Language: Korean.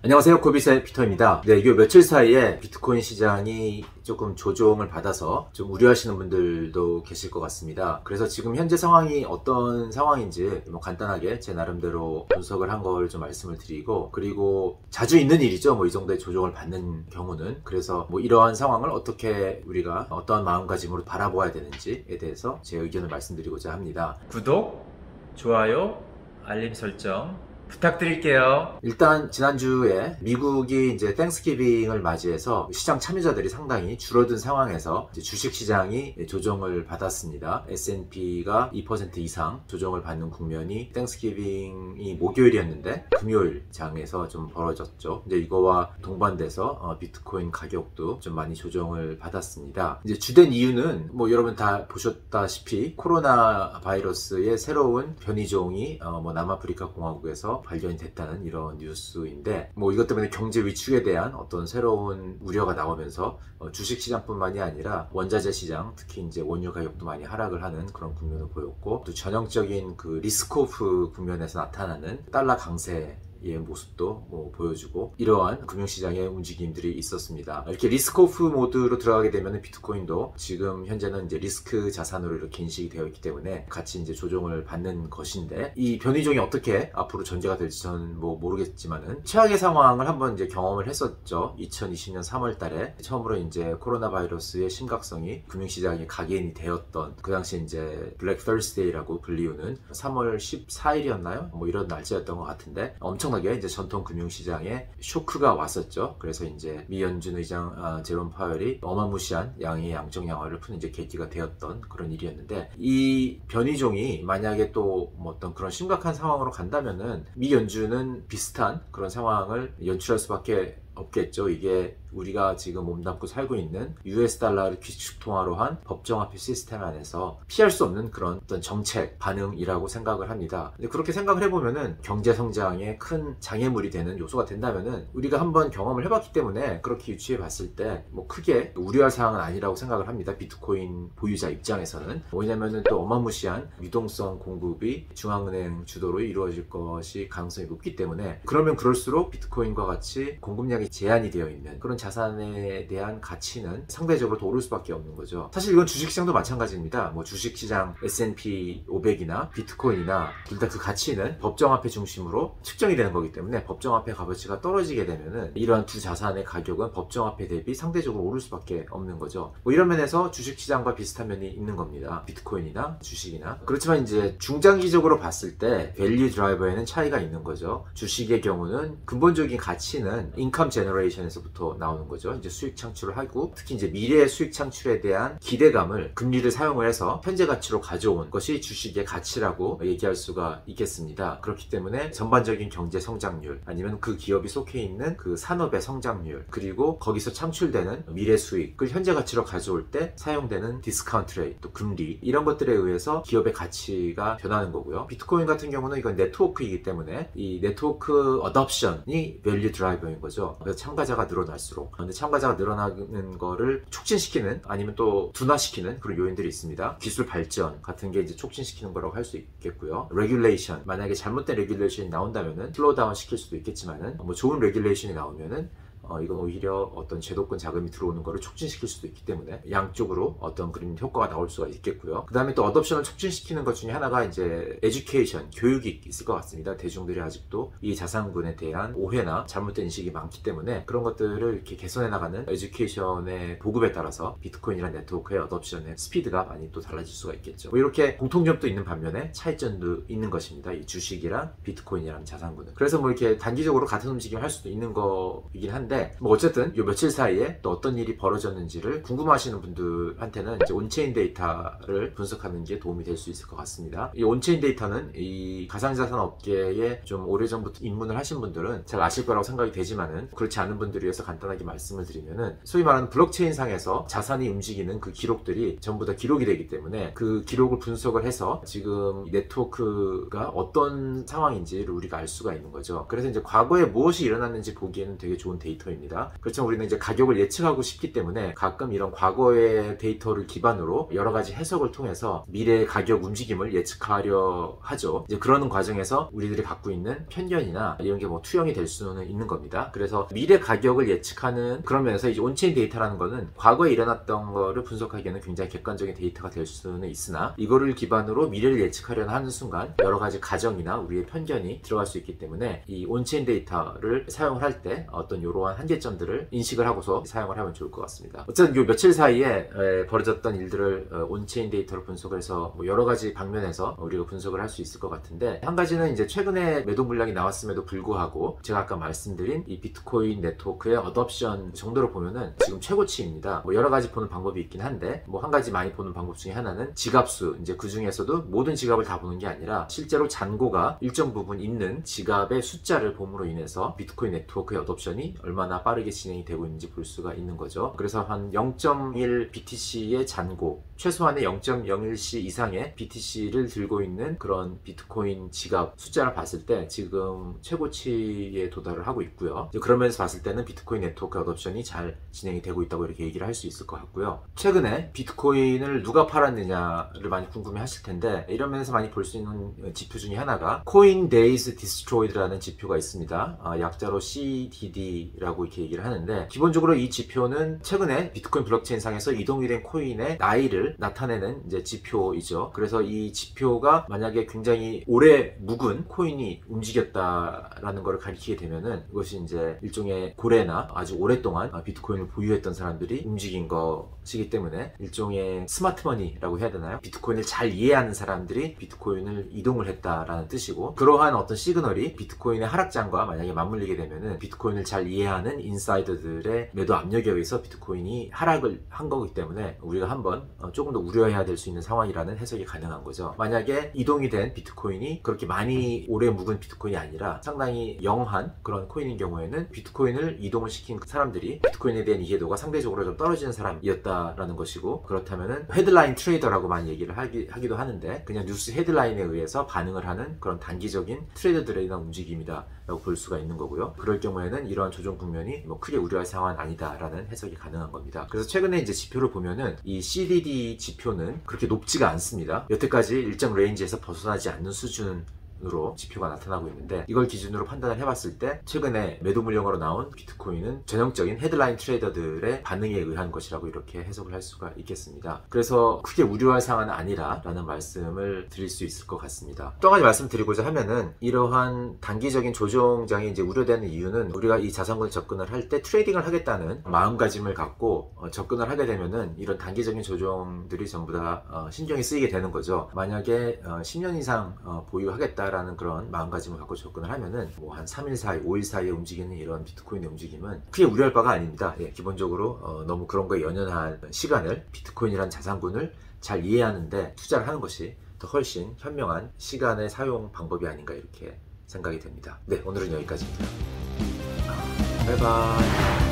안녕하세요, 코비스의 피터입니다. 네, 이게 며칠 사이에 비트코인 시장이 조금 조정을 받아서 좀 우려하시는 분들도 계실 것 같습니다. 그래서 지금 현재 상황이 어떤 상황인지 간단하게 제 나름대로 분석을 한 걸 좀 말씀을 드리고, 그리고 자주 있는 일이죠, 이 정도의 조정을 받는 경우는. 그래서 이러한 상황을 어떻게 우리가 어떠한 마음가짐으로 바라보아야 되는지에 대해서 제 의견을 말씀드리고자 합니다. 구독, 좋아요, 알림 설정 부탁드릴게요. 일단 지난주에 미국이 이제 땡스기빙을 맞이해서 시장 참여자들이 상당히 줄어든 상황에서 주식시장이 조정을 받았습니다. S&P가 2% 이상 조정을 받는 국면이 땡스기빙이 목요일이었는데 금요일 장에서 좀 벌어졌죠. 이제 이거와 동반돼서 비트코인 가격도 좀 많이 조정을 받았습니다. 이제 주된 이유는 여러분 다 보셨다시피 코로나 바이러스의 새로운 변이종이 남아프리카 공화국에서 발견이 됐다는 이런 뉴스인데, 이것 때문에 경제 위축에 대한 어떤 새로운 우려가 나오면서 주식시장뿐만이 아니라 원자재 시장, 특히 이제 원유 가격도 많이 하락을 하는 그런 국면을 보였고, 또 전형적인 그 리스크오프 국면에서 나타나는 달러 강세 의 모습도 보여주고, 이러한 금융시장의 움직임들이 있었습니다. 이렇게 리스크오프 모드로 들어가게 되면 비트코인도 지금 현재는 이제 리스크 자산으로 이렇게 인식이 되어 있기 때문에 같이 이제 조정을 받는 것인데, 이 변이종이 어떻게 앞으로 전개가 될지 저는 모르겠지만은 최악의 상황을 한번 이제 경험을 했었죠. 2020년 3월 달에 처음으로 이제 코로나 바이러스의 심각성이 금융시장에 각인이 되었던, 그 당시 이제 블랙 서스데이라고 불리우는 3월 14일이었나요? 이런 날짜였던 것 같은데, 엄청나게 이제 전통 금융시장에 쇼크가 왔었죠. 그래서 이제 미 연준 의장 제롬 파웰이 어마무시한 양의 양적 양화를 푸는 이제 계기가 되었던 그런 일이었는데, 이 변이종이 만약에 또 어떤 그런 심각한 상황으로 간다면은 미 연준은 비슷한 그런 상황을 연출할 수밖에 없겠죠. 이게 우리가 지금 몸담고 살고 있는 US 달러를 기축통화로 한 법정화폐 시스템 안에서 피할 수 없는 그런 어떤 정책 반응이라고 생각을 합니다. 근데 그렇게 생각을 해보면은 경제 성장에 큰 장애물이 되는 요소가 된다면은 우리가 한번 경험을 해봤기 때문에 그렇게 유추해 봤을 때 크게 우려할 사항은 아니라고 생각을 합니다. 비트코인 보유자 입장에서는. 왜냐면은 또 어마무시한 유동성 공급이 중앙은행 주도로 이루어질 것이 가능성이 높기 때문에, 그러면 그럴수록 비트코인과 같이 공급량이 제한이 되어 있는 그런 자산에 대한 가치는 상대적으로 더 오를 수밖에 없는 거죠. 사실 이건 주식시장도 마찬가지입니다. 주식시장 S&P 500이나 비트코인이나 둘 다 그 가치는 법정화폐 중심으로 측정이 되는 거기 때문에, 법정화폐 값어치가 떨어지게 되면은 이러한 두 자산의 가격은 법정화폐 대비 상대적으로 오를 수밖에 없는 거죠. 이런 면에서 주식시장과 비슷한 면이 있는 겁니다. 비트코인이나 주식이나. 그렇지만 이제 중장기적으로 봤을 때 밸류 드라이버에는 차이가 있는 거죠. 주식의 경우는 근본적인 가치는 인컴 제너레이션에서부터 나오는 거죠. 이제 수익 창출을 하고, 특히 이제 미래의 수익 창출에 대한 기대감을 금리를 사용을 해서 현재 가치로 가져온 것이 주식의 가치라고 얘기할 수가 있겠습니다. 그렇기 때문에 전반적인 경제 성장률, 아니면 그 기업이 속해 있는 그 산업의 성장률, 그리고 거기서 창출되는 미래 수익을 현재 가치로 가져올 때 사용되는 디스카운트 레이트, 또 금리, 이런 것들에 의해서 기업의 가치가 변하는 거고요. 비트코인 같은 경우는 이건 네트워크이기 때문에 이 네트워크 어덥션이 밸류 드라이버인 거죠. 그래서 참가자가 늘어날수록, 근데 참가자가 늘어나는 거를 촉진시키는, 아니면 또 둔화시키는 그런 요인들이 있습니다. 기술 발전 같은 게 이제 촉진시키는 거라고 할 수 있겠고요. 레귤레이션, 만약에 잘못된 레귤레이션이 나온다면은 슬로우 다운 시킬 수도 있겠지만은, 좋은 레귤레이션이 나오면은 이건 오히려 어떤 제도권 자금이 들어오는 거를 촉진시킬 수도 있기 때문에 양쪽으로 어떤 그런 효과가 나올 수가 있겠고요. 그 다음에 또 어덥션을 촉진시키는 것 중에 하나가 이제 에듀케이션, 교육이 있을 것 같습니다. 대중들이 아직도 이 자산군에 대한 오해나 잘못된 인식이 많기 때문에 그런 것들을 이렇게 개선해 나가는 에듀케이션의 보급에 따라서 비트코인이란 네트워크의 어덥션의 스피드가 많이 또 달라질 수가 있겠죠. 이렇게 공통점도 있는 반면에 차이점도 있는 것입니다. 이 주식이랑 비트코인이라는 자산군은. 그래서 이렇게 단기적으로 같은 움직임을 할 수도 있는 거이긴 한데, 어쨌든 요 며칠 사이에 또 어떤 일이 벌어졌는지를 궁금하시는 분들한테는 이제 온체인 데이터를 분석하는 게 도움이 될 수 있을 것 같습니다. 이 온체인 데이터는 이 가상자산 업계에 좀 오래전부터 입문을 하신 분들은 잘 아실 거라고 생각이 되지만은, 그렇지 않은 분들을 위해서 간단하게 말씀을 드리면은, 소위 말하는 블록체인 상에서 자산이 움직이는 그 기록들이 전부 다 기록이 되기 때문에 그 기록을 분석을 해서 지금 네트워크가 어떤 상황인지를 우리가 알 수가 있는 거죠. 그래서 이제 과거에 무엇이 일어났는지 보기에는 되게 좋은 데이터 데이터입니다. 그렇지만 우리는 이제 가격을 예측하고 싶기 때문에 가끔 이런 과거의 데이터를 기반으로 여러 가지 해석을 통해서 미래의 가격 움직임을 예측하려 하죠. 이제 그러는 과정에서 우리들이 갖고 있는 편견이나 이런 게 뭐 투영이 될 수는 있는 겁니다. 그래서 미래 가격을 예측하는 그런 면에서 이제 온체인 데이터라는 거는 과거에 일어났던 거를 분석하기에는 굉장히 객관적인 데이터가 될 수는 있으나 이거를 기반으로 미래를 예측하려는 하는 순간 여러 가지 가정이나 우리의 편견이 들어갈 수 있기 때문에 이 온체인 데이터를 사용을 할 때 어떤 이러한 한계점들을 인식을 하고서 사용을 하면 좋을 것 같습니다. 어쨌든 요 며칠 사이에 벌어졌던 일들을 온체인 데이터로 분석해서 뭐 여러 가지 방면에서 우리가 분석을 할 수 있을 것 같은데, 한 가지는 이제 최근에 매도 물량이 나왔음에도 불구하고 제가 아까 말씀드린 이 비트코인 네트워크의 어덥션 정도로 보면은 지금 최고치입니다. 뭐 여러 가지 보는 방법이 있긴 한데 뭐 한 가지 많이 보는 방법 중에 하나는 지갑수, 이제 그 중에서도 모든 지갑을 다 보는 게 아니라 실제로 잔고가 일정 부분 있는 지갑의 숫자를 봄으로 인해서 비트코인 네트워크의 어덥션이 얼마나 빠르게 진행이 되고 있는지 볼 수가 있는 거죠. 그래서 한 0.1 BTC의 잔고, 최소한의 0.01C 이상의 BTC를 들고 있는 그런 비트코인 지갑 숫자를 봤을 때 지금 최고치에 도달을 하고 있고요. 그러면서 봤을 때는 비트코인 네트워크 어덥션이 잘 진행이 되고 있다고 이렇게 얘기를 할 수 있을 것 같고요. 최근에 비트코인을 누가 팔았느냐를 많이 궁금해 하실 텐데, 이런 면에서 많이 볼 수 있는 지표 중에 하나가 코인 데이즈 디스트로이드라는 지표가 있습니다. 약자로 CDD라고 이렇게 얘기를 하는데, 기본적으로 이 지표는 최근에 비트코인 블록체인 상에서 이동이 된 코인의 나이를 나타내는 이제 지표이죠. 그래서 이 지표가 만약에 굉장히 오래 묵은 코인이 움직였다라는 것을 가리키게 되면은 이것이 이제 일종의 고래나 아주 오랫동안 비트코인을 보유했던 사람들이 움직인 것이기 때문에 일종의 스마트머니라고 해야 되나요? 비트코인을 잘 이해하는 사람들이 비트코인을 이동을 했다라는 뜻이고, 그러한 어떤 시그널이 비트코인의 하락장과 만약에 맞물리게 되면은 비트코인을 잘 이해하는 인사이더들의 매도 압력에 의해서 비트코인이 하락을 한 거기 때문에 우리가 한번 조금 더 우려해야 될 수 있는 상황이라는 해석이 가능한 거죠. 만약에 이동이 된 비트코인이 그렇게 많이 오래 묵은 비트코인이 아니라 상당히 영한 그런 코인인 경우에는 비트코인을 이동을 시킨 사람들이 비트코인에 대한 이해도가 상대적으로 좀 떨어지는 사람이었다라는 것이고, 그렇다면은 헤드라인 트레이더라고 많이 얘기를 하기도 하는데 그냥 뉴스 헤드라인에 의해서 반응을 하는 그런 단기적인 트레이더들의 움직임이다 라고 볼 수가 있는 거고요. 그럴 경우에는 이러한 조정 국면이 뭐 크게 우려할 상황은 아니다라는 해석이 가능한 겁니다. 그래서 최근에 이제 지표를 보면은 이 CDD 지표는 그렇게 높지가 않습니다. 여태까지 일정 레인지에서 벗어나지 않는 수준으로 지표가 나타나고 있는데, 이걸 기준으로 판단을 해봤을 때 최근에 매도 물량으로 나온 비트코인은 전형적인 헤드라인 트레이더들의 반응에 의한 것이라고 이렇게 해석을 할 수가 있겠습니다. 그래서 크게 우려할 상황은 아니라라는 말씀을 드릴 수 있을 것 같습니다. 또 한 가지 말씀드리고자 하면은, 이러한 단기적인 조정장이 이제 우려되는 이유는 우리가 이 자산군을 접근을 할 때 트레이딩을 하겠다는 마음가짐을 갖고 접근을 하게 되면은 이런 단기적인 조정들이 전부 다 신경이 쓰이게 되는 거죠. 만약에 10년 이상 보유하겠다라는 그런 마음가짐을 갖고 접근을 하면은 뭐 한 3일 사이, 5일 사이에 움직이는 이런 비트코인의 움직임은 크게 우려할 바가 아닙니다. 기본적으로 너무 그런 거에 연연한 시간을 비트코인이라는 자산군을 잘 이해하는데 투자를 하는 것이 더 훨씬 현명한 시간의 사용 방법이 아닌가 이렇게 생각이 됩니다. 네, 오늘은 여기까지입니다. 바이바이.